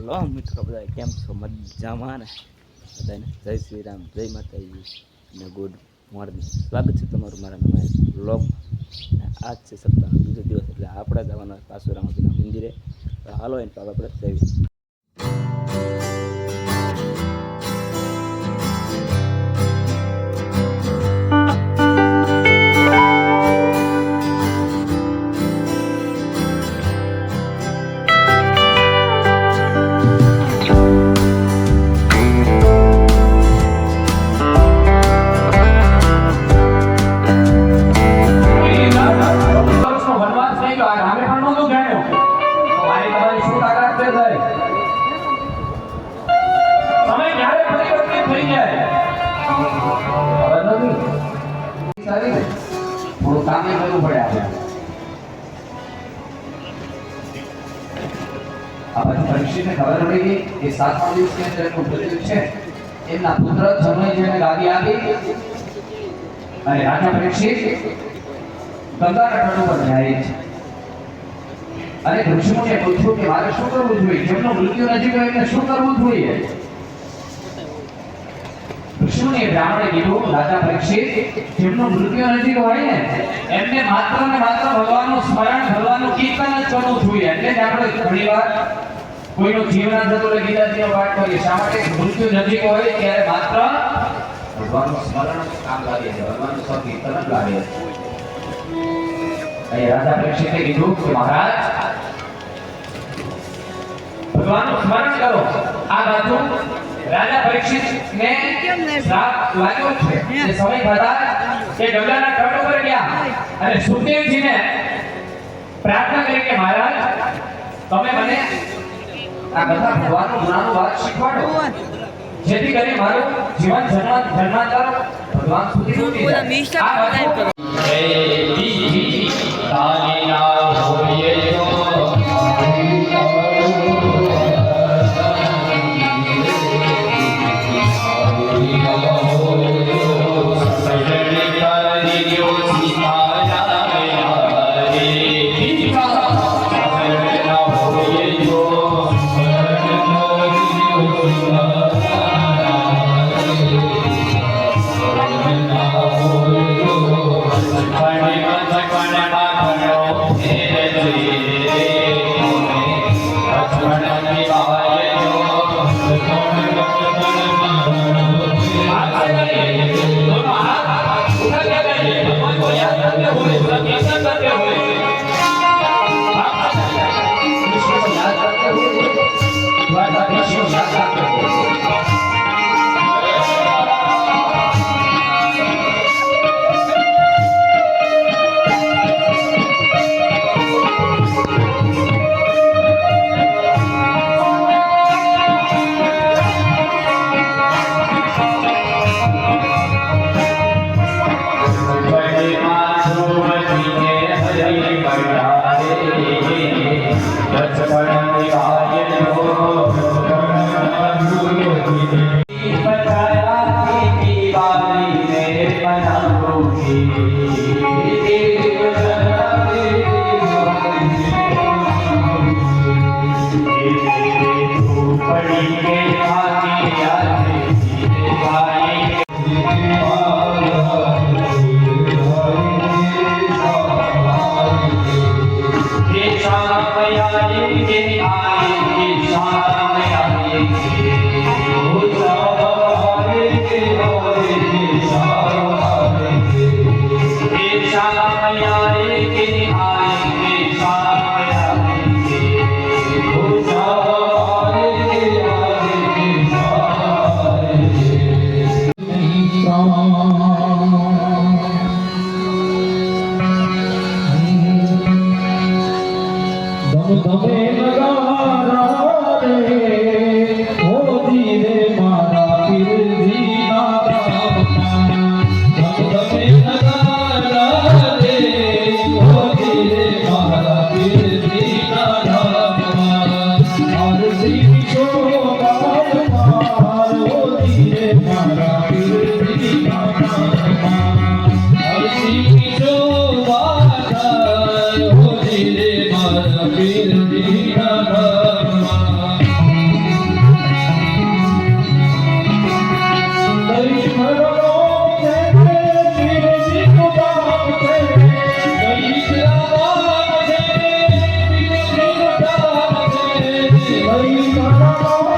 Hello મિત્રો, બધા કેમ છો? મજામાં ને? બધાને જય શ્રી રામ, જય માતાજી અને ગુડ મોર્નિંગ. સ્વાગત છે તમારું મારા નવા વ્લોગમાં. આજ છે સપ્તાહનો બીજો દિવસ, એટલે આપણે જવાના પાસુરામના મંદિરે. હાલો એને તો આપણે જઈએ. થોડું કામ કરવું પડે આપણે પરીક્ષિતને ખબર પડી ગઈ કે 7મા દિવસની અંદર એમનું મૃત્યુ છે. એમના પુત્ર જનમેજયને ગાદી આપી અને રાજા પરીક્ષિત ગંગાના તટ ઉપર જાય છે અને ઋષિમુનિએ પૂછ્યું કે મારે શું કરવું જોઈએ? જેમનું મૃત્યુ નજીક હોય એને શું કરવું જોઈએ? ઋષિમુનિએ બ્રાહ્મણે કીધું, રાજા પરીક્ષિત, જેમનું મૃત્યુ નજીક હોય ને એમને માત્ર ને માત્ર ભગવાનનું સ્મરણ, ભગવાનનું કીર્તન જ કરવું જોઈએ. એટલે જ આપણે ઘણીવાર કોઈનું જીવન જતું રહે ગીતાજીનો પાઠ કરીએ. શા માટે? મૃત્યુ નજીક હોય ત્યારે માત્ર ભગવાનનું સ્મરણ જ કામ લાગે છે, ભગવાનનું કીર્તન જ લાગે છે. અહીં રાજા પરીક્ષિતે કીધું કે મહારાજ, ભગવાનનું સ્મરણ કરો. આ બાજુ રાજા પરીક્ષિતને શ્રાપ લાગ્યો છે. એ સમય થતા કે ગંગાના તટ ઉપર ગયા અને સુખદેવજીને પ્રાર્થના કરી કે મહારાજ, તમે મને આ બધા ભગવાનનું ગુણાનું વાત શીખવાડો, જેથી કરી મારું જીવન જન્માંતર ભગવાન સુધી પહોંચી જાય. હરિ કરો